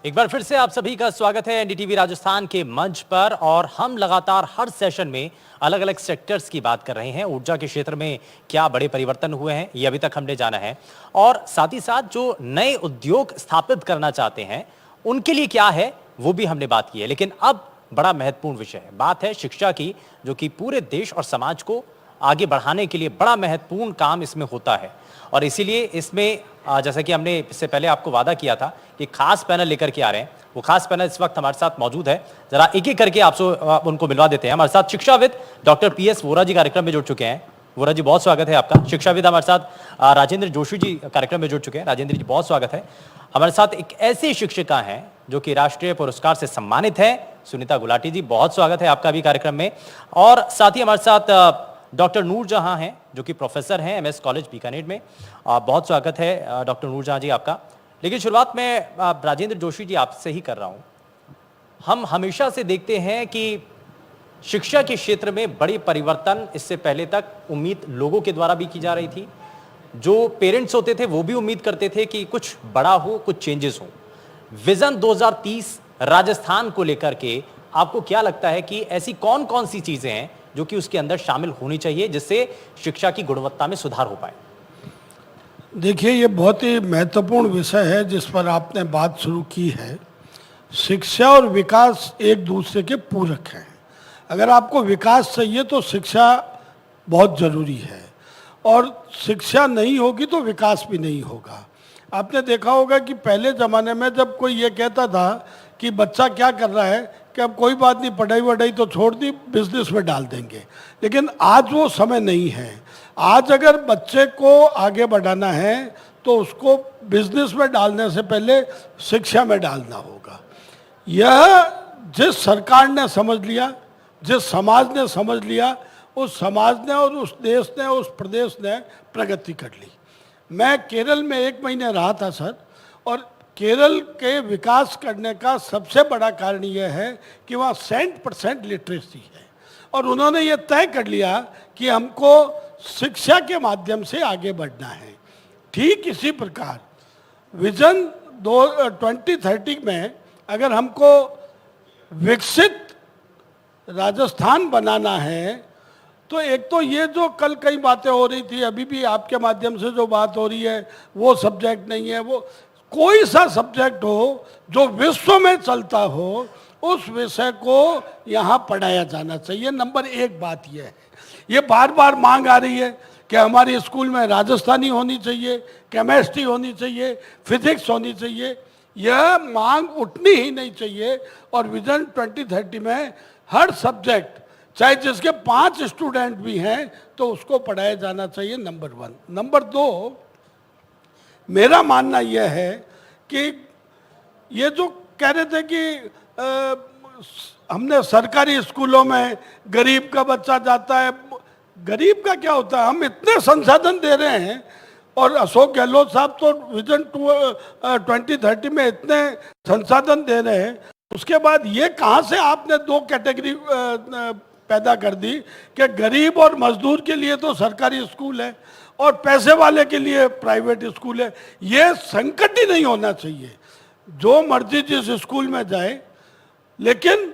एक बार फिर से आप सभी का स्वागत है एनडीटीवी राजस्थान के मंच पर। और हम लगातार हर सेशन में अलग अलग सेक्टर्स की बात कर रहे हैं। ऊर्जा के क्षेत्र में क्या बड़े परिवर्तन हुए हैं ये अभी तक हमने जाना है, और साथ ही साथ जो नए उद्योग स्थापित करना चाहते हैं उनके लिए क्या है वो भी हमने बात की है। लेकिन अब बड़ा महत्वपूर्ण विषय है, बात है शिक्षा की, जो कि पूरे देश और समाज को आगे बढ़ाने के लिए बड़ा महत्वपूर्ण काम इसमें होता है। और इसीलिए इसमें जैसा कि हमने इससे पहले आपको वादा किया था कि खास पैनल लेकर के आ रहे हैं, वो खास पैनल इस वक्त हमारे साथ मौजूद है। जरा एक एक करके आपसे उनको मिलवा देते हैं। हमारे साथ शिक्षाविद डॉक्टर PS वोरा जी कार्यक्रम में जुड़ चुके हैं। वोरा जी बहुत स्वागत है आपका। शिक्षाविद हमारे साथ राजेंद्र जोशी जी कार्यक्रम में जुड़ चुके हैं। राजेंद्र जी बहुत स्वागत है। हमारे साथ एक ऐसी शिक्षिका हैं जो कि राष्ट्रीय पुरस्कार से सम्मानित है, सुनीता गुलाटी जी बहुत स्वागत है आपका भी कार्यक्रम में। और साथ ही हमारे साथ डॉक्टर नूरजहां हैं जो कि प्रोफेसर हैं MS कॉलेज बीकानेर में। बहुत स्वागत है डॉक्टर नूरजहां जी आपका। लेकिन शुरुआत में राजेंद्र जोशी जी आपसे ही कर रहा हूं। हम हमेशा से देखते हैं कि शिक्षा के क्षेत्र में बड़े परिवर्तन इससे पहले तक उम्मीद लोगों के द्वारा भी की जा रही थी। जो पेरेंट्स होते थे वो भी उम्मीद करते थे कि कुछ बड़ा हो, कुछ चेंजेस हो। विजन 2030 राजस्थान को लेकर के आपको क्या लगता है कि ऐसी कौन कौन सी चीजें हैं जो कि उसके अंदर शामिल होनी चाहिए जिससे शिक्षा की गुणवत्ता में सुधार हो पाए? देखिए, ये बहुत ही महत्वपूर्ण विषय है जिस पर आपने बात शुरू की है। शिक्षा और विकास एक दूसरे के पूरक हैं। अगर आपको विकास चाहिए तो शिक्षा बहुत ज़रूरी है, और शिक्षा नहीं होगी तो विकास भी नहीं होगा। आपने देखा होगा कि पहले ज़माने में जब कोई ये कहता था कि बच्चा क्या कर रहा है, कि अब कोई बात नहीं, पढ़ाई वढ़ाई तो छोड़ दी, बिजनेस में डाल देंगे। लेकिन आज वो समय नहीं है। आज अगर बच्चे को आगे बढ़ाना है तो उसको बिजनेस में डालने से पहले शिक्षा में डालना होगा। यह जिस सरकार ने समझ लिया, जिस समाज ने समझ लिया, उस समाज ने और उस देश ने, उस प्रदेश ने प्रगति कर ली। मैं केरल में 1 महीने रहा था सर, और केरल के विकास करने का सबसे बड़ा कारण यह है कि वहाँ 100% लिटरेसी है, और उन्होंने ये तय कर लिया कि हमको शिक्षा के माध्यम से आगे बढ़ना है। ठीक इसी प्रकार विजन 2030 में अगर हमको विकसित राजस्थान बनाना है तो एक तो ये जो कल कई बातें हो रही थी, अभी भी आपके माध्यम से जो बात हो रही है, वो सब्जेक्ट नहीं है। वो कोई सा सब्जेक्ट हो जो विश्व में चलता हो, उस विषय को यहाँ पढ़ाया जाना चाहिए। नंबर 1 बात यह है। ये बार बार मांग आ रही है कि हमारे स्कूल में राजस्थानी होनी चाहिए, केमिस्ट्री होनी चाहिए, फिजिक्स होनी चाहिए। यह मांग उठनी ही नहीं चाहिए। और विजन 2030 में हर सब्जेक्ट, चाहे जिसके 5 स्टूडेंट भी हैं, तो उसको पढ़ाया जाना चाहिए। नंबर 1। नंबर 2, मेरा मानना यह है कि ये जो कह रहे थे कि हमने सरकारी स्कूलों में गरीब का बच्चा जाता है, गरीब का क्या होता है? हम इतने संसाधन दे रहे हैं, और अशोक गहलोत साहब तो विजन 2030 में इतने संसाधन दे रहे हैं। उसके बाद ये कहाँ से आपने 2 कैटेगरी पैदा कर दी कि गरीब और मजदूर के लिए तो सरकारी स्कूल है और पैसे वाले के लिए प्राइवेट स्कूल है? ये संकट ही नहीं होना चाहिए। जो मर्जी जिस स्कूल में जाए, लेकिन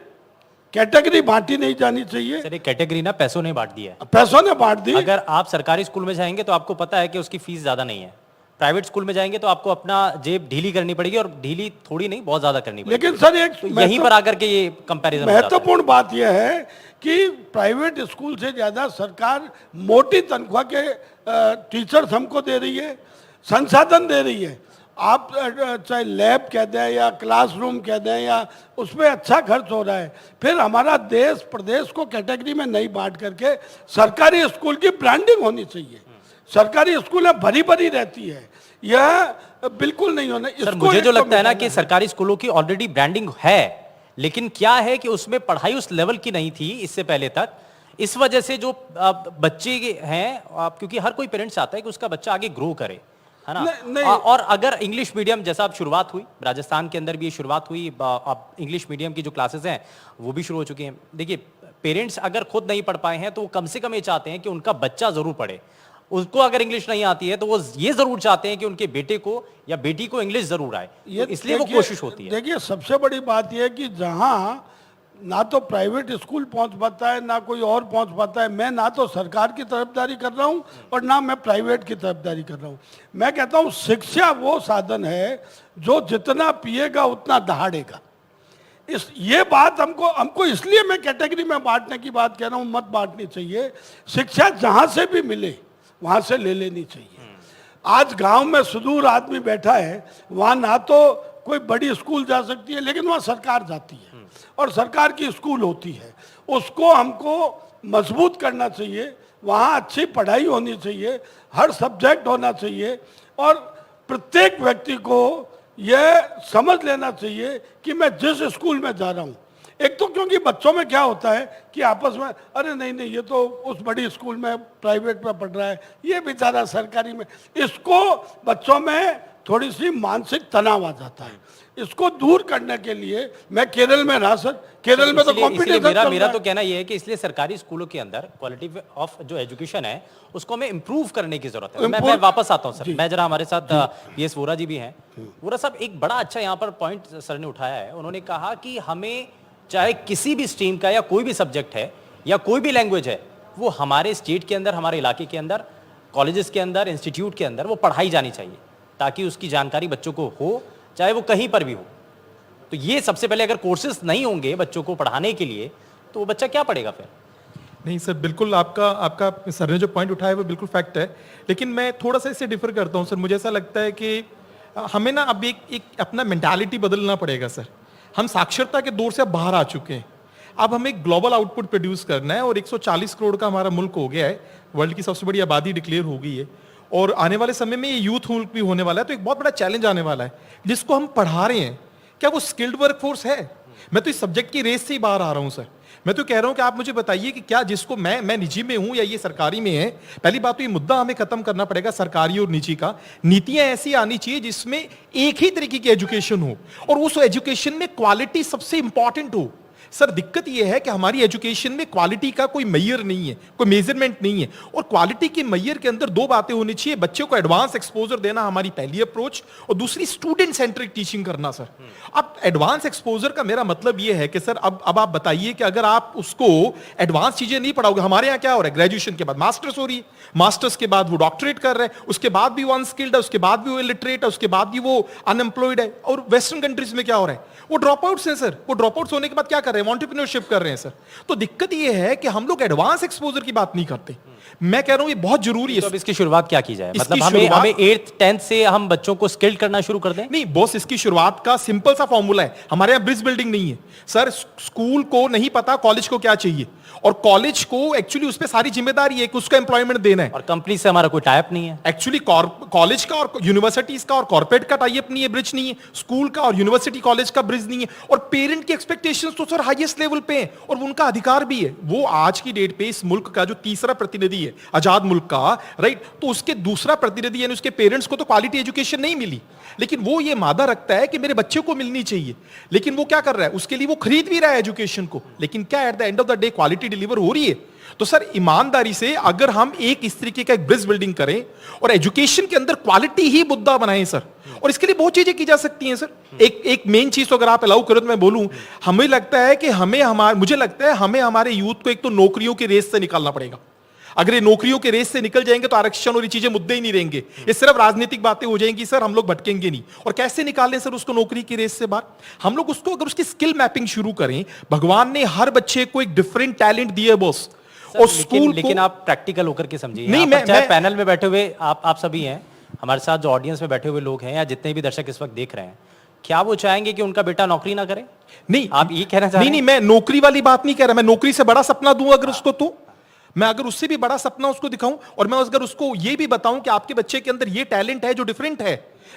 कैटेगरी बांटी नहीं जानी चाहिए। सर, कैटेगरी ना पैसों ने बांट दी है। पैसों ने बांट दी। अगर आप सरकारी स्कूल में जाएंगे तो आपको पता है कि उसकी फीस ज्यादा नहीं है। प्राइवेट स्कूल में जाएंगे तो आपको अपना जेब ढीली करनी पड़ेगी, और ढीली थोड़ी नहीं, बहुत ज्यादा करनी पड़ेगी। लेकिन सर, एक तो यहीं पर आकर के ये कंपैरिजन महत्वपूर्ण बात यह है कि प्राइवेट स्कूल से ज्यादा सरकार मोटी तनख्वाह के टीचर्स हमको दे रही है, संसाधन दे रही है। आप चाहे लैब कह दें या क्लासरूम कह दें, या उसमें अच्छा खर्च हो रहा है। फिर हमारा देश प्रदेश को कैटेगरी में नहीं बांट करके सरकारी स्कूल की ब्रांडिंग होनी चाहिए। सरकारी स्कूल भरी भरी रहती है, यह बिल्कुल नहीं होना। सर, मुझे जो लगता है ना कि सरकारी स्कूलों की ऑलरेडी ब्रांडिंग है, लेकिन क्या है कि उसमें पढ़ाई उस लेवल की नहीं थी इससे पहले तक। इस वजह से जो बच्चे हैं, क्योंकि हर कोई पेरेंट्स चाहता है कि उसका बच्चा आगे ग्रो करे, है ना। और अगर इंग्लिश मीडियम जैसा अब शुरुआत हुई, राजस्थान के अंदर भी ये शुरुआत हुई, अब इंग्लिश मीडियम की जो क्लासेस हैं वो भी शुरू हो चुकी हैं। देखिए, पेरेंट्स अगर खुद नहीं पढ़ पाए हैं तो वो कम से कम ये चाहते हैं कि उनका बच्चा जरूर पढ़े। उसको अगर इंग्लिश नहीं आती है तो वो ये जरूर चाहते हैं कि उनके बेटे को या बेटी को इंग्लिश जरूर आए, ये तो इसलिए वो देखिए- कोशिश होती है। देखिए, सबसे बड़ी बात यह है कि जहां ना तो प्राइवेट स्कूल पहुंच पाता है ना कोई और पहुंच पाता है, मैं ना तो सरकार की तरफदारी कर रहा हूं और ना मैं प्राइवेट की तरफदारी कर रहा हूं। मैं कहता हूं शिक्षा वो साधन है जो जितना पिएगा उतना दहाड़ेगा। ये बात हमको इसलिए मैं कैटेगरी में बांटने की बात कह रहा हूं, मत बांटनी चाहिए। शिक्षा जहां से भी मिले वहां से ले लेनी चाहिए। आज गांव में सुदूर आदमी बैठा है, वहां ना तो कोई बड़ी स्कूल जा सकती है, लेकिन वहां सरकार जाती है और सरकार की स्कूल होती है। उसको हमको मजबूत करना चाहिए, वहाँ अच्छी पढ़ाई होनी चाहिए, हर सब्जेक्ट होना चाहिए और प्रत्येक व्यक्ति को यह समझ लेना चाहिए कि मैं जिस स्कूल में जा रहा हूँ, एक तो क्योंकि बच्चों में क्या होता है कि आपस में अरे नहीं ये तो उस बड़ी स्कूल में प्राइवेट में पढ़ रहा है, ये बेचारा सरकारी में, इसको बच्चों में थोड़ी सी मानसिक तनाव आ जाता है। इसको दूर करने के लिए मैं केरल में रहा सर, केरल में तो कंपटीशन मेरा तो कहना यह है कि इसलिए सरकारी स्कूलों के अंदर क्वालिटी ऑफ जो एजुकेशन है उसको हमें इंप्रूव करने की जरूरत है। मैं वापस आता हूं सर, मैं जरा, हमारे साथ पीएस वोरा जी भी हैं। वोरा साहब, एक बड़ा अच्छा यहाँ पर पॉइंट सर ने उठाया है। उन्होंने कहा कि हमें चाहे किसी भी स्ट्रीम का या कोई भी सब्जेक्ट है या कोई भी लैंग्वेज है, वो हमारे स्टेट के अंदर, हमारे इलाके के अंदर, कॉलेजेस के अंदर, इंस्टीट्यूट के अंदर वो पढ़ाई जानी चाहिए, ताकि उसकी जानकारी बच्चों को हो, चाहे वो कहीं पर भी हो। तो ये सबसे पहले, अगर कोर्सेज नहीं होंगे बच्चों को पढ़ाने के लिए, तो वो बच्चा क्या पढ़ेगा फिर? नहीं सर, बिल्कुल आपका सर ने जो पॉइंट उठाया है वो बिल्कुल फैक्ट है, लेकिन मैं थोड़ा सा इससे डिफर करता हूँ सर। मुझे ऐसा लगता है कि हमें ना अब एक अपना मेंटालिटी बदलना पड़ेगा सर। हम साक्षरता के दौर से अब बाहर आ चुके हैं। अब हमें ग्लोबल आउटपुट प्रोड्यूस करना है और 140 करोड़ का हमारा मुल्क हो गया है, वर्ल्ड की सबसे बड़ी आबादी डिक्लेयर हो गई है और आने वाले समय में ये यूथ मुल्क भी होने वाला है। तो एक बहुत बड़ा चैलेंज आने वाला है जिसको हम पढ़ा रहे हैं, क्या वो स्किल्ड वर्कफोर्स है? मैं तो इस सब्जेक्ट की रेस से ही बाहर आ रहा हूं सर। मैं तो कह रहा हूं कि आप मुझे बताइए कि क्या जिसको मैं निजी में हूं या ये सरकारी में है, पहली बात तो ये मुद्दा हमें खत्म करना पड़ेगा सरकारी और निजी का। नीतियां ऐसी आनी चाहिए जिसमें एक ही तरीके की एजुकेशन हो और उस एजुकेशन में क्वालिटी सबसे इंपॉर्टेंट हो। सर दिक्कत यह है कि हमारी एजुकेशन में क्वालिटी का कोई मेजर नहीं है, कोई मेजरमेंट नहीं है। और क्वालिटी के मेजर के अंदर दो बातें होनी चाहिए, बच्चों को एडवांस एक्सपोजर देना हमारी पहली अप्रोच, और दूसरी स्टूडेंट सेंट्रिक टीचिंग करना सर। अब एडवांस एक्सपोजर का मेरा मतलब यह है कि सर अब आप बताइए कि अगर आप उसको एडवांस चीजें नहीं पढ़ाओगे, हमारे यहाँ क्या हो रहा है, ग्रेजुएशन के बाद मास्टर्स हो रही है, मास्टर्स के बाद वो डॉक्टरेट कर रहे हैं, उसके बाद भी वो अनस्किल्ड है, उसके बाद भी वो इलिटरेट है, उसके बाद भी वो अनएम्प्लॉयड है। और वेस्टर्न कंट्रीज में क्या हो रहा है, वो ड्रॉप आउट्स हैं सर। वो ड्रॉप आउट्स होने के बाद क्या कर रहे हैं, एंटरप्रेन्योरशिप कर रहे हैं सर। तो दिक्कत ये है कि हम लोग एडवांस एक्सपोजर की बात नहीं करते। मैं कह रहा हूं ये बहुत जरूरी है। तो अब इसकी शुरुआत क्या की जाए? इसकी मतलब हमें 8th 10th से हम बच्चों को स्किल्ड करना शुरू कर दें? नहीं बॉस, इसकी शुरुआत का सिंपल सा फॉर्मूला है। हमारे यहाँ ब्रिज बिल्डिंग नहीं है सर। स्कूल को नहीं पता कॉलेज को क्या चाहिए, और कॉलेज को एक्चुअली उस पर सारी जिम्मेदारी है कि उसका एम्प्लॉयमेंट देना है। और कंपनी से हमारा कोई टाइप नहीं है एक्चुअली। कॉलेज का और यूनिवर्सिटीज का और कॉर्पोरेट का टाइप नहीं है, ब्रिज नहीं है। स्कूल का और यूनिवर्सिटी कॉलेज का ब्रिज नहीं है। और पेरेंट की एक्सपेक्टेशंस तो सर हाईएस्ट लेवल पे है और उनका अधिकार भी है। वो आज की डेट पे इस मुल्क का जो तीसरा प्रतिनिधि है, आजाद मुल्क का, राइट, तो उसके दूसरा प्रतिनिधि यानी उसके पेरेंट्स को तो क्वालिटी एजुकेशन नहीं मिली, लेकिन वो ये मादा रखता है कि मेरे बच्चे को मिलनी चाहिए। लेकिन वो क्या कर रहा है, उसके लिए वो खरीद भी रहा है एजुकेशन को, लेकिन क्या at the end of the day quality deliver हो रही है? तो सर ईमानदारी से अगर हम इस तरीके का एक ब्रिज बिल्डिंग करें और एजुकेशन के अंदर क्वालिटी ही मुद्दा बनाएं सर, और इसके लिए बहुत चीजें की जा सकती हैं सर। एक मेन चीज तो अगर आप अलाउ करो तो मैं बोलूं, हमें लगता है कि मुझे लगता है हमें हमारे यूथ को एक तो नौकरियों की रेस से निकालना पड़ेगा। अगर ये नौकरियों के रेस से निकल जाएंगे तो आरक्षण और ये चीजें मुद्दे ही नहीं रहेंगे, ये सिर्फ राजनीतिक बातें हो जाएंगी सर, हम लोग भटकेंगे नहीं। और कैसे निकालें सर उसको नौकरी की रेस से बाहर? हम लोग उसको अगर उसकी स्किल मैपिंग शुरू करें, भगवान ने हर बच्चे को एक डिफरेंट टैलेंट दिया बॉस, और स्कूल लेकिन आप प्रैक्टिकल होकर के समझिए। नहीं, चाहे पैनल में बैठे हुए आप सभी हैं, हमारे साथ जो ऑडियंस में बैठे हुए लोग हैं या जितने भी दर्शक इस वक्त देख रहे हैं, क्या वो चाहेंगे कि उनका बेटा नौकरी ना करे? नहीं, आप ये कहना चाह रहे हैं? नहीं, मैं नौकरी वाली बात नहीं कह रहा। मैं नौकरी से बड़ा सपना दूं अगर उसको, तो मैं अगर उससे भी बड़ा सपना उसको दिखाऊं और मैं अगर उसको ये भी बताऊं कि आपके बच्चे के अंदर ये टैलेंट है जो डिफरेंट है,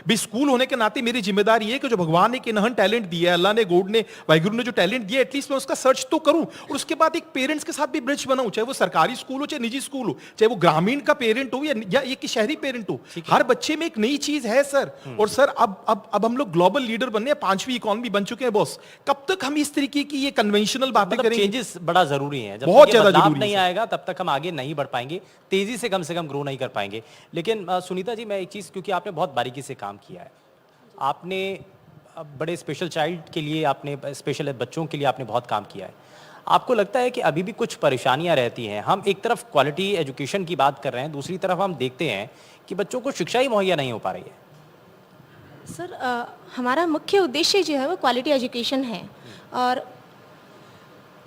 भी स्कूल होने के नाते मेरी जिम्मेदारी है कि जो भगवान ने एक इनहन टैलेंट दिया है, अल्लाह ने, गॉड ने, वाहिगुरु ने जो टैलेंट दिया है, एटलीस्ट मैं उसका सर्च तो करूं और उसके बाद एक पेरेंट्स के साथ भी ब्रिज बनाऊं, चाहे वो सरकारी स्कूल हो चाहे निजी स्कूल हो, चाहे वो ग्रामीण का पेरेंट हो या एक शहरी पेरेंट हो, हर बच्चे में एक नई चीज है सर। और सर अब हम लोग ग्लोबल लीडर बनने, 5वीं इकोनॉमी बन चुके हैं बॉस, कब तक हम इस तरीके की ये कन्वेंशनल बातें करेंगे? चेंजेस बड़ा जरूरी है, जब बहुत तक ये ज्यादा बदलाव जरूरी नहीं है। आएगा तब तक हम आगे नहीं बढ़ पाएंगे, तेजी से कम ग्रो नहीं कर पाएंगे। लेकिन सुनीता जी, मैं एक चीज, क्योंकि आपने बहुत बारीकी से काम किया है, आपने बड़े स्पेशल चाइल्ड के लिए, आपने स्पेशल बच्चों के लिए आपने बहुत काम किया है, आपको लगता है कि अभी भी कुछ परेशानियां रहती हैं? हम एक तरफ क्वालिटी एजुकेशन की बात कर रहे हैं, दूसरी तरफ हम देखते हैं कि बच्चों को शिक्षा ही मुहैया नहीं हो पा रही है। सर हमारा मुख्य उद्देश्य जो है वो क्वालिटी एजुकेशन है, और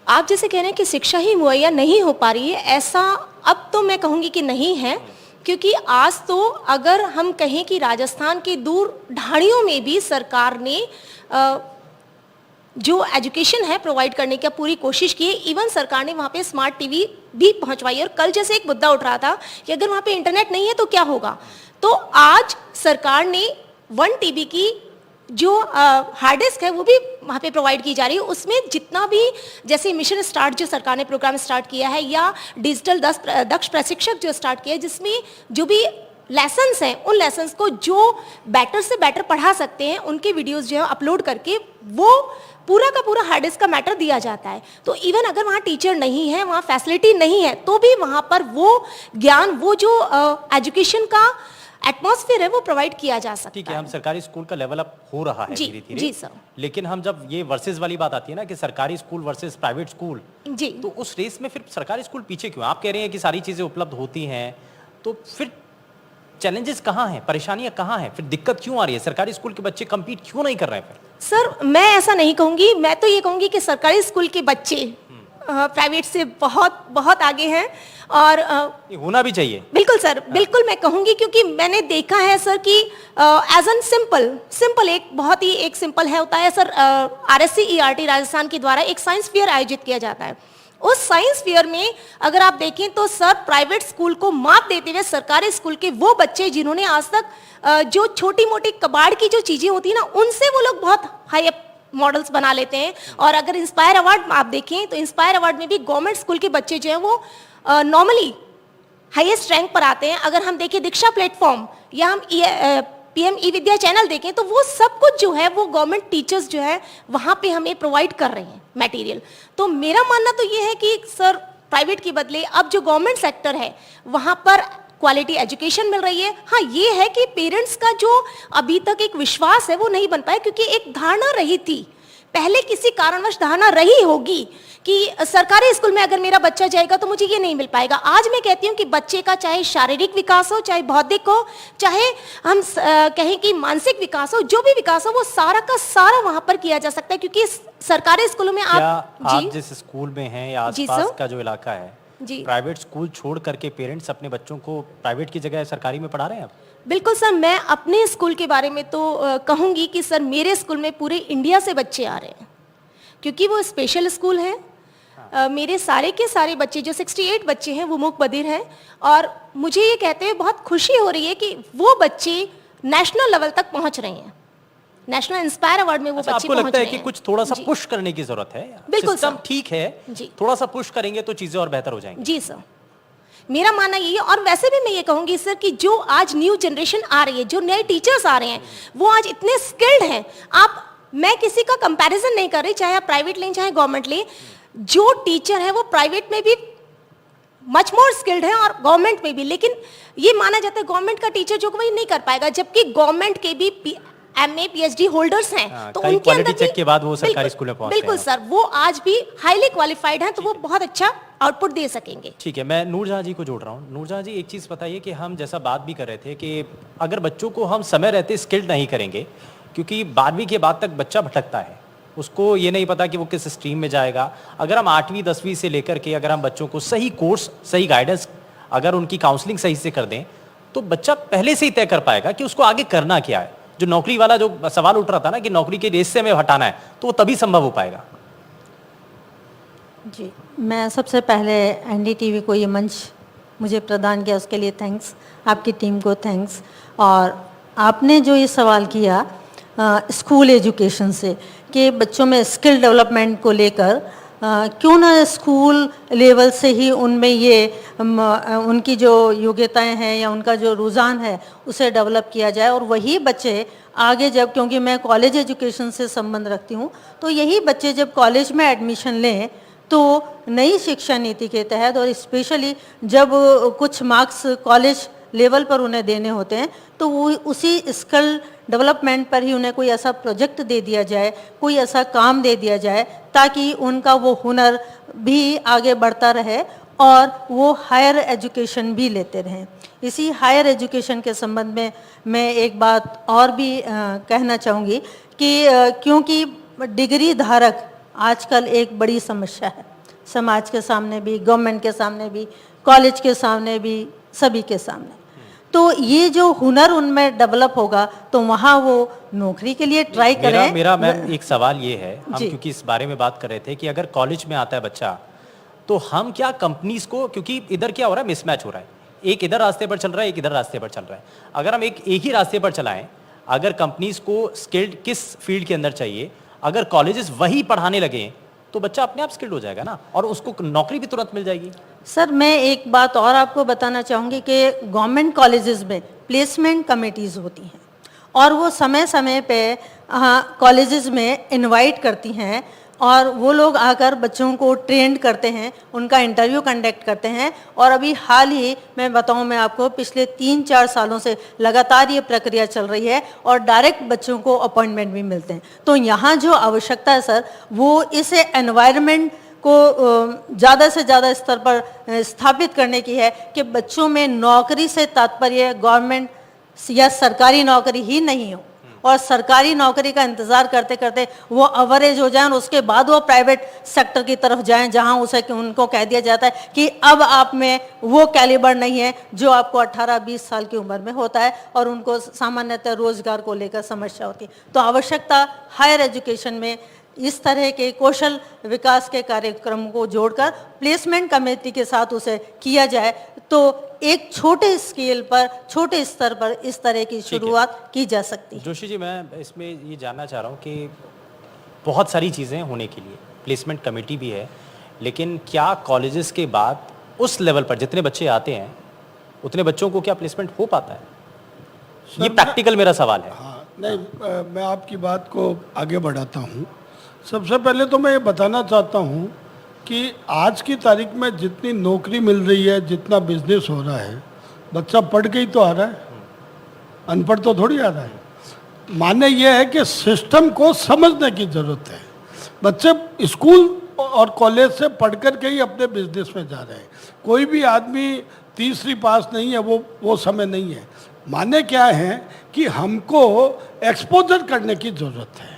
आप जैसे कह रहे हैं कि शिक्षा ही मुहैया नहीं हो पा रही है, ऐसा अब तो मैं कहूँगी कि नहीं है, क्योंकि आज तो अगर हम कहें कि राजस्थान के दूर ढाणियों में भी सरकार ने जो एजुकेशन है प्रोवाइड करने की पूरी कोशिश की है। इवन सरकार ने वहाँ पे स्मार्ट टीवी भी पहुँचवाई। और कल जैसे एक मुद्दा उठ रहा था कि अगर वहाँ पे इंटरनेट नहीं है तो क्या होगा, तो आज सरकार ने 1 TB की जो हार्ड डिस्क है वो भी वहाँ पे प्रोवाइड की जा रही है। उसमें जितना भी, जैसे मिशन स्टार्ट जो सरकार ने प्रोग्राम स्टार्ट किया है, या डिजिटल दक्ष प्रशिक्षक जो स्टार्ट किया है, जिसमें जो भी लेसन्स हैं उन लेसन्स को जो बेटर से बेटर पढ़ा सकते हैं, उनके वीडियोस जो है अपलोड करके वो पूरा का पूरा हार्ड डिस्क का मैटर दिया जाता है। तो इवन अगर वहाँ टीचर नहीं है, वहाँ फैसिलिटी नहीं है, तो भी वहाँ पर वो ज्ञान, वो जो एजुकेशन का एटमॉस्फेयर है वो प्रोवाइड किया जा सकता है। ठीक है, हम सरकारी स्कूल का लेवल अप हो रहा है धीरे धीरे। जी सर। लेकिन हम जब ये वर्सेस वाली बात आती है ना कि सरकारी स्कूल वर्सेस प्राइवेट स्कूल, जी, तो उस रेस में फिर सरकारी स्कूल पीछे क्यों? आप कह रहे हैं कि सारी चीजें उपलब्ध होती हैं, तो फिर चैलेंजेस कहाँ हैं, परेशानियां कहाँ हैं, फिर दिक्कत क्यों आ रही है? सरकारी स्कूल के बच्चे compete क्यों नहीं कर रहे हैं फिर? सर मैं ऐसा नहीं कहूँगी, मैं तो ये कहूँगी कि सरकारी स्कूल के बच्चे प्राइवेट से बहुत बहुत आगे हैं, और ये होना भी चाहिए। बिल्कुल सर, बिल्कुल मैं कहूँगी, क्योंकि मैंने देखा है सर कि एज एन सिंपल एक बहुत ही एक सिंपल है होता है सर, RSC ERT राजस्थान के द्वारा एक साइंस फेयर आयोजित किया जाता है। उस साइंस फेयर में अगर आप देखें तो सर प्राइवेट स्कूल को मात देते हुए सरकारी स्कूल के वो बच्चे जिन्होंने आज तक जो छोटी मोटी कबाड़ की जो चीजें होती है ना, उनसे वो लोग बहुत हाई मॉडल्स बना लेते हैं। और अगर इंस्पायर अवार्ड आप देखें तो इंस्पायर अवार्ड में भी गवर्नमेंट स्कूल के बच्चे जो हैं वो नॉर्मली हाईएस्ट रैंक पर आते हैं। अगर हम देखें दीक्षा प्लेटफॉर्म या हम PM ई-विद्या चैनल देखें तो वो सब कुछ जो है वो गवर्नमेंट टीचर्स जो है वहाँ पे हमें प्रोवाइड कर रहे हैं मटेरियल। तो मेरा मानना तो ये है कि सर प्राइवेट के बदले अब जो गवर्नमेंट सेक्टर है वहाँ पर क्वालिटी एजुकेशन मिल रही है। हाँ, ये है कि पेरेंट्स का जो अभी तक एक विश्वास है वो नहीं बन पाया, क्योंकि एक धारणा रही थी, पहले किसी कारणवश धारणा रही होगी कि सरकारी स्कूल में अगर मेरा बच्चा जाएगा तो मुझे ये नहीं मिल पाएगा। आज मैं कहती हूँ कि बच्चे का चाहे शारीरिक विकास हो, चाहे बौद्धिक हो, चाहे हम कहें कि मानसिक विकास हो, जो भी विकास हो वो सारा का सारा वहां पर किया जा सकता है। क्योंकि सरकारी स्कूलों में आप जिस स्कूल में हैं या आसपास का जो इलाका है, प्राइवेट स्कूल छोड़ करके पेरेंट्स अपने बच्चों को प्राइवेट की जगह सरकारी में पढ़ा रहे हैं आप? बिल्कुल सर, मैं अपने स्कूल के बारे में तो कहूंगी कि सर मेरे स्कूल में पूरे इंडिया से बच्चे आ रहे हैं, क्योंकि वो स्पेशल स्कूल है। मेरे सारे के सारे बच्चे जो 68 बच्चे हैं वो मूक बधिर हैं, और मुझे ये कहते हुए बहुत खुशी हो रही है कि वो बच्चे नेशनल लेवल तक पहुंच रहे हैं। नेशनल इंस्पायर अवार्ड में वो बच्चे आपको लगता है कि हैं। कुछ थोड़ा सा पुश करने की जरूरत है? बिल्कुल सिस्टम सर। ठीक है, थोड़ा सा पुश करेंगे तो चीजें और बेहतर हो जाएंगी। जी सर, मेरा मानना यही है। और वैसे भी मैं ये कहूंगी सर कि जो आज न्यू जनरेशन आ रही है, जो नए टीचर्स आ रहे हैं, वो आज इतने स्किल्ड हैं। मैं किसी का कंपैरिजन नहीं कर रही, चाहे आप प्राइवेट लें चाहे गवर्नमेंट लें, जो टीचर है वो प्राइवेट में भी मच मोर स्किल्ड है और गवर्नमेंट में भी। लेकिन ये माना जाता है गवर्नमेंट का टीचर जो वही नहीं कर पाएगा, जबकि गवर्नमेंट के भी MA PhD होल्डर्स हैं, तो उनके अंदर चेक के बाद वो सरकारी स्कूल में पहुंचते हैं। बिल्कुल सर, वो आज भी हाईली क्वालिफाइड हैं, तो वो बहुत अच्छा आउटपुट दे सकेंगे। ठीक है, मैं नूरजहां जी को जोड़ रहा हूँ। नूरजहां जी, एक चीज बताइए कि हम जैसा बात भी कर रहे थे कि अगर बच्चों को हम समय रहते स्किल्ड नहीं करेंगे, क्योंकि 12वीं के बाद तक बच्चा भटकता है, उसको ये नहीं पता कि वो किस स्ट्रीम में जाएगा। अगर हम 8वीं 10वीं से लेकर के अगर हम बच्चों को सही कोर्स, सही गाइडेंस, अगर उनकी काउंसलिंग सही से कर दें, तो बच्चा पहले से ही तय कर पाएगा कि उसको आगे करना क्या है। जो नौकरी वाला जो सवाल उठ रहा था ना कि नौकरी के रेस से हमें हटाना है, तो वो तभी संभव हो पाएगा। जी, मैं सबसे पहले NDTV को ये मंच मुझे प्रदान किया उसके लिए थैंक्स, आपकी टीम को थैंक्स, और आपने जो ये सवाल किया स्कूल एजुकेशन से कि बच्चों में स्किल डेवलपमेंट को लेकर क्यों ना स्कूल लेवल से ही उनमें ये उनकी जो योग्यताएं हैं या उनका जो रुझान है उसे डेवलप किया जाए, और वही बच्चे आगे जब, क्योंकि मैं कॉलेज एजुकेशन से संबंध रखती हूँ, तो यही बच्चे जब कॉलेज में एडमिशन लें तो नई शिक्षा नीति के तहत, और स्पेशली जब कुछ मार्क्स कॉलेज लेवल पर उन्हें देने होते हैं, तो वो उसी स्किल डेवलपमेंट पर ही उन्हें कोई ऐसा प्रोजेक्ट दे दिया जाए, कोई ऐसा काम दे दिया जाए ताकि उनका वो हुनर भी आगे बढ़ता रहे और वो हायर एजुकेशन भी लेते रहें। इसी हायर एजुकेशन के संबंध में मैं एक बात और भी कहना चाहूँगी कि क्योंकि डिग्री धारक आजकल एक बड़ी समस्या है, समाज के सामने भी, गवर्नमेंट के सामने भी, कॉलेज के सामने भी, सभी के सामने। तो ये जो हुनर उनमें डेवलप होगा तो वहाँ वो नौकरी के लिए ट्राई करें। मेरा मैम एक सवाल ये है, हम जी। क्योंकि इस बारे में बात कर रहे थे कि अगर कॉलेज में आता है बच्चा तो हम क्या कंपनीज को, क्योंकि इधर क्या हो रहा है, मिसमैच हो रहा है, एक इधर रास्ते पर चल रहा है, एक इधर रास्ते पर चल रहा है। अगर हम एक ही रास्ते पर चलाएं, अगर कंपनीज को स्किल्ड किस फील्ड के अंदर चाहिए, अगर कॉलेजेस वही पढ़ाने लगे तो बच्चा अपने आप स्किल्ड हो जाएगा ना, और उसको नौकरी भी तुरंत मिल जाएगी। सर मैं एक बात और आपको बताना चाहूँगी कि गवर्नमेंट कॉलेजेस में प्लेसमेंट कमेटीज़ होती हैं और वो समय समय पे कॉलेजेस में इनवाइट करती हैं और वो लोग आकर बच्चों को ट्रेंड करते हैं, उनका इंटरव्यू कंडक्ट करते हैं। और अभी हाल ही मैं बताऊं, मैं आपको पिछले 3-4 सालों से लगातार ये प्रक्रिया चल रही है और डायरेक्ट बच्चों को अपॉइंटमेंट भी मिलते हैं। तो यहाँ जो आवश्यकता है सर, वो इस एनवायरनमेंट को ज़्यादा से ज़्यादा स्तर पर स्थापित करने की है कि बच्चों में नौकरी से तात्पर्य गवर्नमेंट या सरकारी नौकरी ही नहीं हो और सरकारी नौकरी का इंतजार करते करते वो अवरेज हो जाएं और उसके बाद वो प्राइवेट सेक्टर की तरफ जाएं जहां उनको कह दिया जाता है कि अब आप में वो कैलिबर नहीं है जो आपको 18-20 साल की उम्र में होता है और उनको सामान्यतः रोजगार को लेकर समस्या होती है। तो आवश्यकता हायर एजुकेशन में इस तरह के कौशल विकास के कार्यक्रम को जोड़कर प्लेसमेंट कमेटी के साथ उसे किया जाए तो एक छोटे स्केल पर, छोटे स्तर पर इस तरह की शुरुआत की जा सकती है। जोशी जी, मैं इसमें ये जानना चाह रहा हूँ कि बहुत सारी चीज़ें होने के लिए प्लेसमेंट कमेटी भी है, लेकिन क्या कॉलेजेस के बाद उस लेवल पर जितने बच्चे आते हैं उतने बच्चों को क्या प्लेसमेंट हो पाता है? ये प्रैक्टिकल मेरा सवाल है। हाँ, नहीं, मैं आपकी बात को आगे बढ़ाता हूँ। सबसे पहले तो मैं ये बताना चाहता हूँ कि आज की तारीख में जितनी नौकरी मिल रही है, जितना बिजनेस हो रहा है, बच्चा पढ़ के ही तो आ रहा है, अनपढ़ तो थोड़ी आ रहा है। माने ये है कि सिस्टम को समझने की ज़रूरत है। बच्चे स्कूल और कॉलेज से पढ़ कर के ही अपने बिजनेस में जा रहे हैं। कोई भी आदमी तीसरी पास नहीं है, वो समय नहीं है। माने क्या है कि हमको एक्सपोजर करने की ज़रूरत है।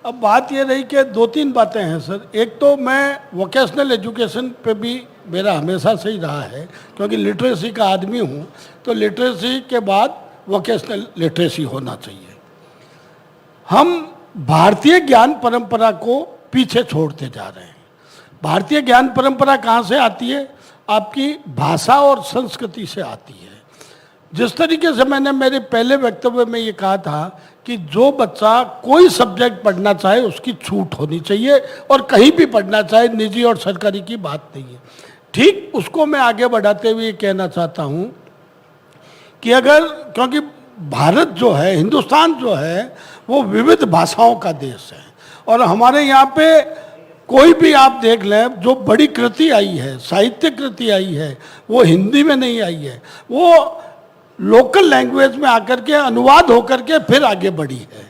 अब बात ये रही कि 2-3 बातें हैं सर। एक तो मैं वोकेशनल एजुकेशन पे भी मेरा हमेशा से ही रहा है, क्योंकि लिटरेसी का आदमी हूँ, तो लिटरेसी के बाद वोकेशनल लिटरेसी होना चाहिए। हम भारतीय ज्ञान परंपरा को पीछे छोड़ते जा रहे हैं। भारतीय ज्ञान परंपरा कहाँ से आती है? आपकी भाषा और संस्कृति से आती है। जिस तरीके से मैंने मेरे पहले वक्तव्य में ये कहा था कि जो बच्चा कोई सब्जेक्ट पढ़ना चाहे उसकी छूट होनी चाहिए और कहीं भी पढ़ना चाहे, निजी और सरकारी की बात नहीं है। ठीक उसको मैं आगे बढ़ाते हुए कहना चाहता हूँ कि अगर, क्योंकि भारत जो है, हिंदुस्तान जो है, वो विविध भाषाओं का देश है और हमारे यहाँ पे कोई भी आप देख लें, जो बड़ी कृति आई है, साहित्य कृति आई है, वो हिंदी में नहीं आई है, वो लोकल लैंग्वेज में आकर के अनुवाद होकर के फिर आगे बढ़ी है।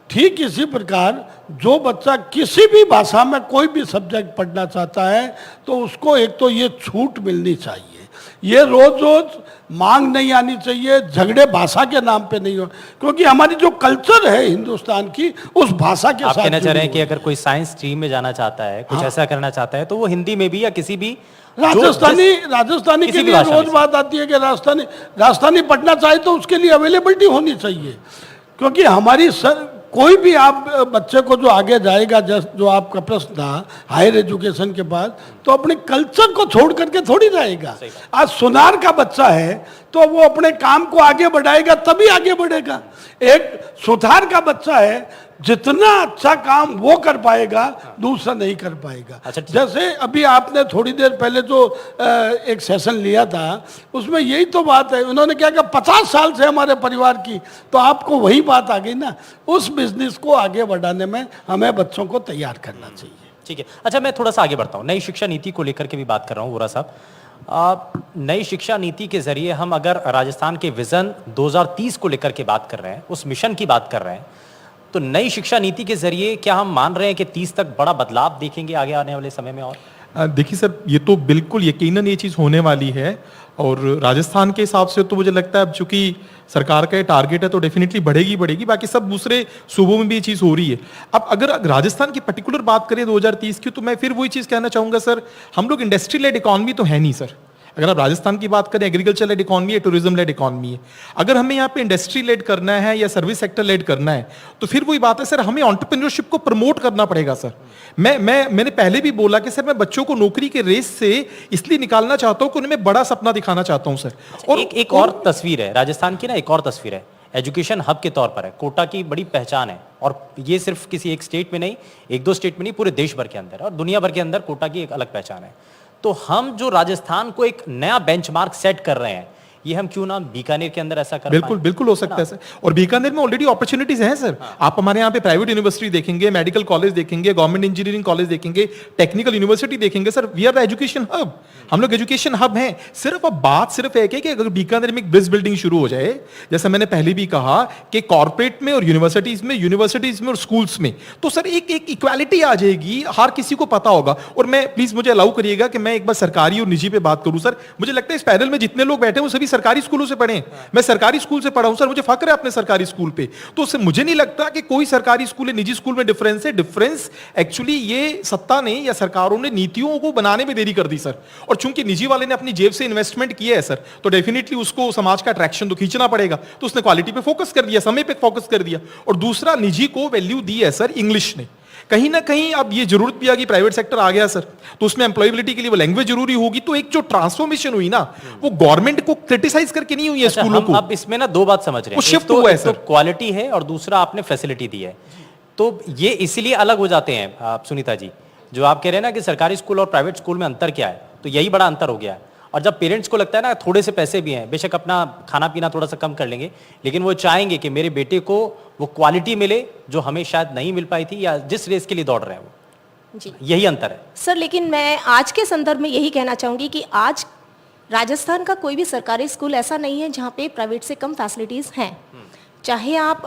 ठीक इसी प्रकार जो बच्चा किसी भी भाषा में कोई भी सब्जेक्ट पढ़ना चाहता है तो उसको एक तो ये छूट मिलनी चाहिए। ये रोज रोज मांग नहीं आनी चाहिए, झगड़े भाषा के नाम पे नहीं हो, क्योंकि हमारी जो कल्चर है हिंदुस्तान की उस भाषा के साथ। आप कहना चाह रहे हैं कि अगर कोई साइंस स्ट्रीम में जाना चाहता है, कुछ ऐसा करना चाहता है, तो वो हिंदी में भी या किसी भी राजस्थानी के लिए रोज बात आती है कि राजस्थानी पढ़ना चाहे तो उसके लिए अवेलेबिलिटी होनी चाहिए। क्योंकि हमारी कोई भी आप बच्चे को जो आगे जाएगा, जो आपका प्रश्न था हायर एजुकेशन के बाद, तो अपने कल्चर को छोड़ करके थोड़ी जाएगा। आज सुनार का बच्चा है तो वो अपने काम को आगे बढ़ाएगा, तभी आगे बढ़ेगा। एक सुधार का बच्चा है, जितना अच्छा काम वो कर पाएगा दूसरा नहीं कर पाएगा। अच्छा, ठीक। जैसे अभी आपने थोड़ी देर पहले जो एक सेशन लिया था, उसमें यही तो बात है। उन्होंने क्या कहा, 50 साल से हमारे परिवार की, तो आपको वही बात आ गई ना। उस बिजनेस को आगे बढ़ाने में हमें बच्चों को तैयार करना चाहिए। ठीक है। अच्छा, मैं थोड़ा सा आगे बढ़ता हूँ, नई शिक्षा नीति को लेकर के भी बात कर रहा हूँ वोरा साहब। नई शिक्षा नीति के जरिए हम अगर राजस्थान के विजन 2030 को लेकर के बात कर रहे हैं, उस मिशन की बात कर रहे हैं, तो नई शिक्षा नीति के जरिए क्या हम मान रहे हैं कि 30 तक बड़ा बदलाव देखेंगे आगे आने वाले समय में? और देखिए सर, ये तो बिल्कुल यकीनन ये चीज़ होने वाली है, और राजस्थान के हिसाब से तो मुझे लगता है अब चूंकि सरकार का ये टारगेट है तो डेफिनेटली बढ़ेगी बढ़ेगी। बाकी सब दूसरे सूबों में भी ये चीज़ हो रही है। अब अगर राजस्थान की पर्टिकुलर बात करें 2030 की, तो मैं फिर वही चीज़ कहना चाहूँगा सर, हम लोग इंडस्ट्री लेड इकॉनमी तो है नहीं सर। अगर आप राजस्थान की बात करें, एग्रीकल्चर लेड इकॉनमी है, टूरिज्म लेड इकॉनमी है। अगर हमें यहाँ पे इंडस्ट्री लेड करना है या सर्विस सेक्टर लेड करना है, तो फिर वही बात है सर, हमें एंटरप्रेन्योरशिप को प्रमोट करना पड़ेगा सर। मैंने पहले भी बोला कि सर मैं बच्चों को नौकरी के रेस से इसलिए निकालना चाहता हूँ कि उन्हें बड़ा सपना दिखाना चाहता हूँ सर। और एक और तस्वीर है राजस्थान की ना, एक और तस्वीर है एजुकेशन हब के तौर पर है। कोटा की बड़ी पहचान है, और ये सिर्फ किसी एक स्टेट में नहीं, एक दो स्टेट में नहीं, पूरे देश भर के अंदर और दुनिया भर के अंदर कोटा की एक अलग पहचान है। तो हम जो राजस्थान को एक नया बेंचमार्क सेट कर रहे हैं, ये हम क्यों ना बीकानेर के अंदर ऐसा कर बिल्कुल बिल्कुल हो सकता है सर। और बीकानेर में ऑलरेडी अपॉर्चुनिटीज हैं सर। आप हमारे यहाँ पे प्राइवेट यूनिवर्सिटी देखेंगे, मेडिकल कॉलेज देखेंगे, गवर्नमेंट इंजीनियरिंग कॉलेज देखेंगे, टेक्निकल यूनिवर्सिटी देखेंगे sir. We are the education hub, हम लोग एजुकेशन हब हैं। सिर्फ अब बात सिर्फ एक है कि अगर बीकानेर में एक ब्रिज बिल्डिंग शुरू हो जाए, जैसा मैंने पहले भी कहा कि कॉर्पोरेट में और यूनिवर्सिटीज में और स्कूल्स में, तो सर एक इक्वालिटी आ जाएगी, हर किसी को पता होगा। और मैं प्लीज मुझे अलाउ करिएगा कि मैं एक बार सरकारी और निजी पे बात करूं सर। मुझे लगता है इस पैनल में जितने लोग बैठे हैं वो सभी सरकारी स्कूलों से पढ़े हैं। मैं सरकारी स्कूल से पढ़ा हूं सर, मुझे फक्र है अपने सरकारी स्कूल पे। तो उससे मुझे नहीं लगता कि कोई सरकारी स्कूल है निजी स्कूल में डिफरेंस है। डिफरेंस एक्चुअली ये सत्ता ने या सरकारों ने नीतियों को बनाने में देरी कर दी सर। और चूंकि निजी वाले ने अपनी जेब से इन्वेस्टमेंट किया है सर, तो डेफिनेटली उसको समाज का अट्रैक्शन तो खींचना पड़ेगा। तो उसने क्वालिटी पे फोकस कर दिया, समय पे फोकस कर दिया। और दूसरा, निजी को वैल्यू दी है सर इंग्लिश ने। कहीं ना कहीं अब ये जरूरत भी आ गई, प्राइवेट सेक्टर आ गया सर, तो उसमें एम्प्लॉयबिलिटी के लिए वो लैंग्वेज जरूरी होगी। तो एक जो ट्रांसफॉर्मेशन हुई ना, वो गवर्नमेंट को क्रिटिसाइज करके नहीं हुई है स्कूलों को। अब इसमें ना दो बात समझ रहे हैं, शिफ्ट हुआ है सर। क्वालिटी है और दूसरा आपने फैसिलिटी दी है, तो ये इसीलिए अलग हो जाते हैं। आप सुनीता जी, जो आप कह रहे हैं ना कि सरकारी स्कूल और प्राइवेट स्कूल में अंतर क्या है, तो यही बड़ा अंतर हो गया है। और जब पेरेंट्स को लगता है ना थोड़े से पैसे भी हैं, बेशक अपना खाना पीना थोड़ा सा कम कर लेंगे, लेकिन वो चाहेंगे कि मेरे बेटे को वो क्वालिटी मिले जो हमें शायद नहीं मिल पाई थी, या जिस रेस के लिए दौड़ रहे हैं वो। जी यही अंतर है सर। लेकिन मैं आज के संदर्भ में यही कहना चाहूंगी कि आज राजस्थान का कोई भी सरकारी स्कूल ऐसा नहीं है जहाँ पे प्राइवेट से कम फैसिलिटीज हैं। चाहे आप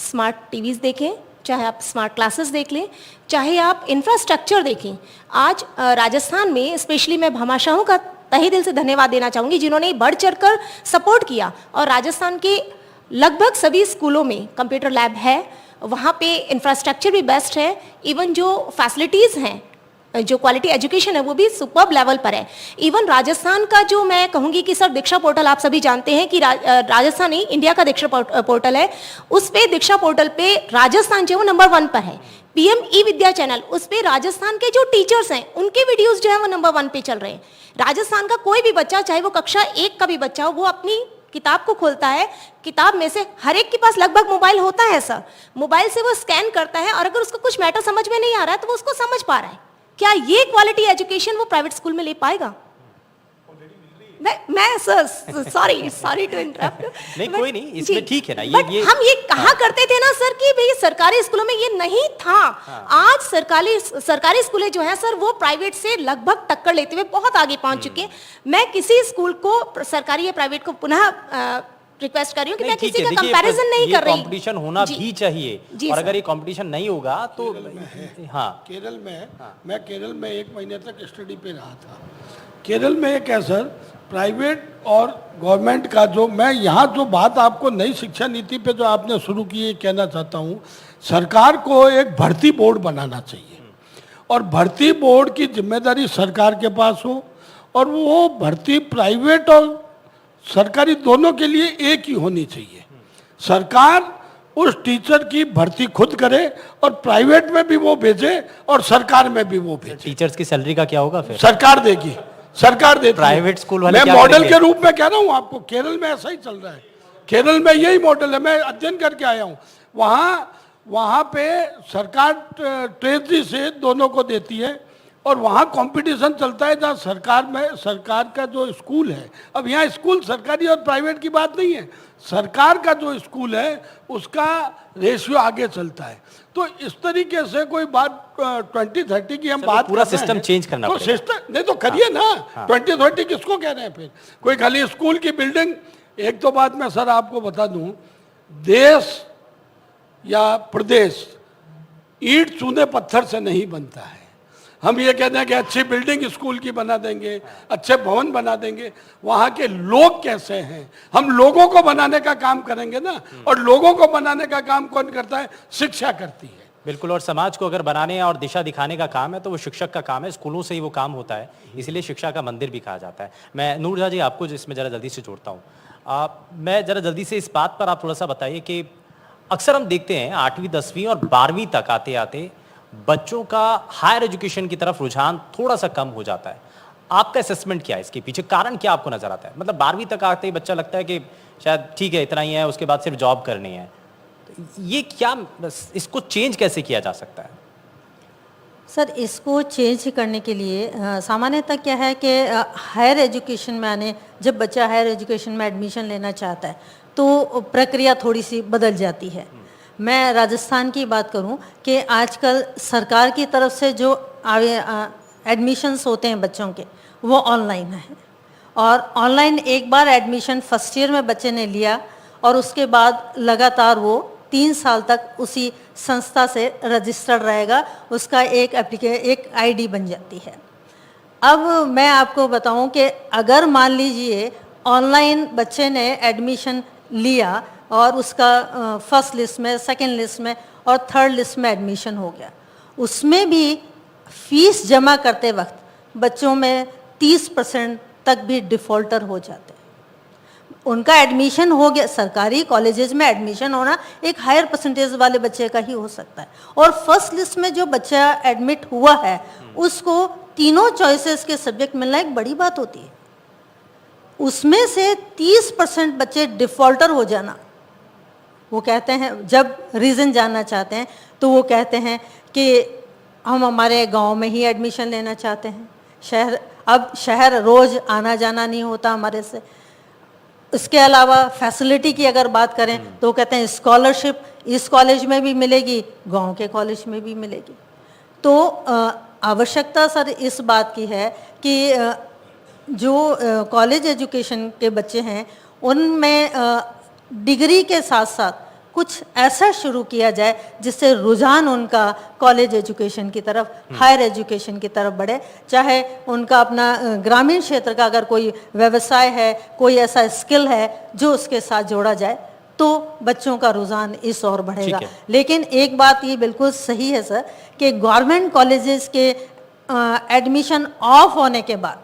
स्मार्ट टीवीज देखें, चाहे आप स्मार्ट क्लासेस देख लें, चाहे आप इंफ्रास्ट्रक्चर देखें। आज राजस्थान में स्पेशली मैं भामाशाहों का तहे दिल से धन्यवाद देना चाहूंगी, जिन्होंने बढ़ चढ़कर सपोर्ट किया। और राजस्थान के लगभग सभी स्कूलों में कंप्यूटर लैब है, वहाँ पे इंफ्रास्ट्रक्चर भी बेस्ट है। इवन जो फैसिलिटीज़ हैं, जो क्वालिटी एजुकेशन है, वो भी सुपर्ब लेवल पर है। इवन राजस्थान का जो मैं कहूँगी कि सर दीक्षा पोर्टल, आप सभी जानते हैं कि राजस्थान ही इंडिया का दीक्षा पोर्टल है। उस पे दीक्षा पोर्टल पे राजस्थान जो है वो नंबर 1 पर है। पीएम ई विद्या चैनल, उस पे राजस्थान के जो टीचर्स हैं उनके वीडियोस जो है वो नंबर 1 पे चल रहे हैं। राजस्थान का कोई भी बच्चा, चाहे वो कक्षा 1 का भी बच्चा हो, वो अपनी किताब को खोलता है, किताब में से हर एक के पास लगभग मोबाइल होता है सर। मोबाइल से वो स्कैन करता है, और अगर उसको कुछ मैटर समझ में नहीं आ रहा है तो वो उसको समझ पा रहा है। क्या ये क्वालिटी एजुकेशन वो प्राइवेट स्कूल में ले पाएगा? मैं सर सॉरी टू इंटरप्ट। नहीं, कोई नहीं, इसमें ठीक है ना। ये हम ये कहा करते थे ना सर कि भाई सरकारी स्कूलों में ये नहीं था। आज सरकारी स्कूलें जो है सर, वो प्राइवेट से लगभग टक्कर लेते हुए बहुत आगे पहुंच चुके हैं। मैं किसी स्कूल को, सरकारी या प्राइवेट को, पुनः रिक्वेस्ट कर रही हूँ कि मैं किसी का कंपैरिजन नहीं कर रही। कंपटीशन होना भी चाहिए, और अगर ये कंपटीशन नहीं होगा तो हाँ। केरल में मैं केरल में 1 महीने तक स्टडी पे रहा था। केरल में एक है सर, प्राइवेट और गवर्नमेंट का जो, मैं यहाँ जो बात आपको नई शिक्षा नीति पे जो आपने शुरू की है, कहना चाहता हूँ, सरकार को एक भर्ती बोर्ड बनाना चाहिए, और भर्ती बोर्ड की जिम्मेदारी सरकार के पास हो, और वो भर्ती प्राइवेट और सरकारी दोनों के लिए एक ही होनी चाहिए। सरकार उस टीचर की भर्ती खुद करे, और प्राइवेट में भी वो भेजे और सरकार में भी वो भेजे। टीचर्स की सैलरी का क्या होगा फिर? सरकार देगी, सरकार देती है। प्राइवेट स्कूल वाले मैं क्या मॉडल करेंगे? के रूप में कह रहा हूँ आपको, केरल में ऐसा ही चल रहा है। केरल में यही मॉडल है, मैं अध्ययन करके आया हूँ। वहाँ पे सरकार ट्रेजरी से दोनों को देती है और वहाँ कंपटीशन चलता है जहाँ सरकार का जो स्कूल है, अब यहाँ स्कूल सरकारी और प्राइवेट की बात नहीं है, सरकार का जो स्कूल है उसका रेशियो आगे चलता है। तो इस तरीके से कोई बात 2030 की हम बात पूरा कर रहे सिस्टम हैं, चेंज करना तो पड़ेगा। सिस्टम नहीं तो करिए ना। 2030 किसको कह रहे हैं फिर? कोई खाली स्कूल की बिल्डिंग। एक तो बात मैं सर आपको बता दूं, देश या प्रदेश ईंट चूने पत्थर से नहीं बनता है। हम ये कहते हैं कि अच्छी बिल्डिंग स्कूल की बना देंगे, अच्छे भवन बना देंगे, वहाँ के लोग कैसे हैं, हम लोगों को बनाने का काम करेंगे ना। और लोगों को बनाने का काम कौन करता है? शिक्षा करती है। बिल्कुल, और समाज को अगर बनाने और दिशा दिखाने का काम है तो वो शिक्षक का काम है, स्कूलों से ही वो काम होता है, इसलिए शिक्षा का मंदिर भी कहा जाता है। मैं नूरजहां जी आपको जिसमें ज़रा जल्दी से जोड़ता हूँ, मैं ज़रा जल्दी से इस बात पर आप थोड़ा सा बताइए कि अक्सर हम देखते हैं 8वीं 10वीं और 12वीं तक आते आते बच्चों का हायर एजुकेशन की तरफ रुझान थोड़ा सा कम हो जाता है। आपका असेसमेंट क्या है इसके पीछे, कारण क्या आपको नजर आता है? मतलब 12वीं तक आते ही बच्चा लगता है कि शायद ठीक है इतना ही है, उसके बाद सिर्फ जॉब करनी है। तो ये क्या, इसको चेंज कैसे किया जा सकता है? सर, इसको चेंज करने के लिए सामान्यतः क्या है कि हायर एजुकेशन में आने, जब बच्चा हायर एजुकेशन में एडमिशन लेना चाहता है तो प्रक्रिया थोड़ी सी बदल जाती है। मैं राजस्थान की बात करूं कि आजकल सरकार की तरफ से जो एडमिशन्स होते हैं बच्चों के, वो ऑनलाइन है। और ऑनलाइन एक बार एडमिशन फर्स्ट ईयर में बच्चे ने लिया और उसके बाद लगातार वो 3 साल तक उसी संस्था से रजिस्टर्ड रहेगा, उसका एक आईडी बन जाती है। अब मैं आपको बताऊं कि अगर मान लीजिए ऑनलाइन बच्चे ने एडमिशन लिया और उसका फर्स्ट लिस्ट में, सेकंड लिस्ट में और थर्ड लिस्ट में एडमिशन हो गया, उसमें भी फीस जमा करते वक्त बच्चों में 30% तक भी डिफ़ॉल्टर हो जाते हैं। उनका एडमिशन हो गया, सरकारी कॉलेजेस में एडमिशन होना एक हायर परसेंटेज वाले बच्चे का ही हो सकता है, और फर्स्ट लिस्ट में जो बच्चा एडमिट हुआ है उसको तीनों चॉइसेस के सब्जेक्ट मिलना एक बड़ी बात होती है। उसमें से 30% बच्चे डिफ़ॉल्टर हो जाना, वो कहते हैं, जब रीज़न जानना चाहते हैं तो वो कहते हैं कि हम हमारे गांव में ही एडमिशन लेना चाहते हैं, शहर रोज़ आना जाना नहीं होता हमारे से। इसके अलावा फैसिलिटी की अगर बात करें तो कहते हैं स्कॉलरशिप इस कॉलेज में भी मिलेगी, गांव के कॉलेज में भी मिलेगी। तो आवश्यकता सर इस बात की है कि जो कॉलेज एजुकेशन के बच्चे हैं उनमें डिग्री के साथ साथ कुछ ऐसा शुरू किया जाए जिससे रुझान उनका कॉलेज एजुकेशन की तरफ, हायर एजुकेशन की तरफ बढ़े। चाहे उनका अपना ग्रामीण क्षेत्र का अगर कोई व्यवसाय है, कोई ऐसा स्किल है जो उसके साथ जोड़ा जाए, तो बच्चों का रुझान इस ओर बढ़ेगा। लेकिन एक बात ये बिल्कुल सही है सर कि गवर्नमेंट कॉलेजेस के एडमिशन ऑफ होने के बाद,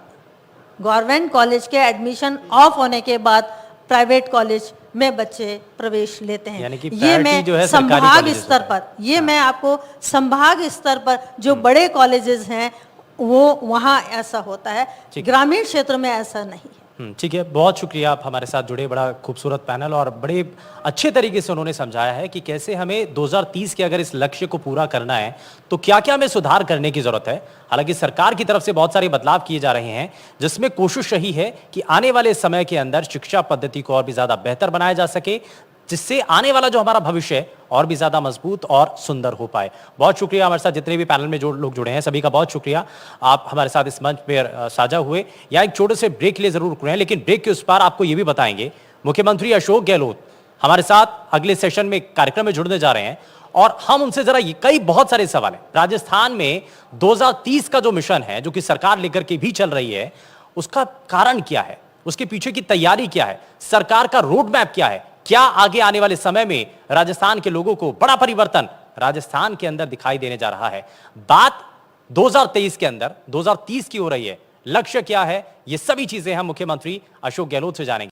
गवर्नमेंट कॉलेज के एडमिशन ऑफ होने के बाद प्राइवेट कॉलेज में बच्चे प्रवेश लेते हैं। यानी कि ये मैं जो है संभाग स्तर पर, ये मैं आपको संभाग स्तर पर जो बड़े कॉलेजेस हैं वो वहाँ ऐसा होता है, ग्रामीण क्षेत्र में ऐसा नहीं है। ठीक है, बहुत शुक्रिया, आप हमारे साथ जुड़े। बड़ा खूबसूरत पैनल और बड़े अच्छे तरीके से उन्होंने समझाया है कि कैसे हमें 2030 के अगर इस लक्ष्य को पूरा करना है तो क्या क्या हमें सुधार करने की जरूरत है। हालांकि सरकार की तरफ से बहुत सारे बदलाव किए जा रहे हैं, जिसमें कोशिश रही है कि आने वाले समय के अंदर शिक्षा पद्धति को और भी ज्यादा बेहतर बनाया जा सके, जिससे आने वाला जो हमारा भविष्य है और भी ज्यादा मजबूत और सुंदर हो पाए। बहुत शुक्रिया हमारे साथ जितने भी पैनल में जो लोग जुड़े हैं, सभी का बहुत शुक्रिया। आप हमारे साथ इस मंच पर साझा हुए। यहाँ एक छोटे से ब्रेक के लिए जरूर रुक रहे हैं, लेकिन ब्रेक के उस पार आपको ये भी बताएंगे मुख्यमंत्री अशोक गहलोत हमारे साथ अगले सेशन में कार्यक्रम में जुड़ने जा रहे हैं और हम उनसे जरा कई बहुत सारे सवाल हैं। राजस्थान में 2030 का जो मिशन है, जो कि सरकार लेकर के भी चल रही है, उसका कारण क्या है, उसके पीछे की तैयारी क्या है, सरकार का रोड मैप क्या है, क्या आगे आने वाले समय में राजस्थान के लोगों को बड़ा परिवर्तन राजस्थान के अंदर दिखाई देने जा रहा है। बात 2023 के अंदर 2030 की हो रही है, लक्ष्य क्या है, ये सभी चीजें हम मुख्यमंत्री अशोक गहलोत से जानेंगे।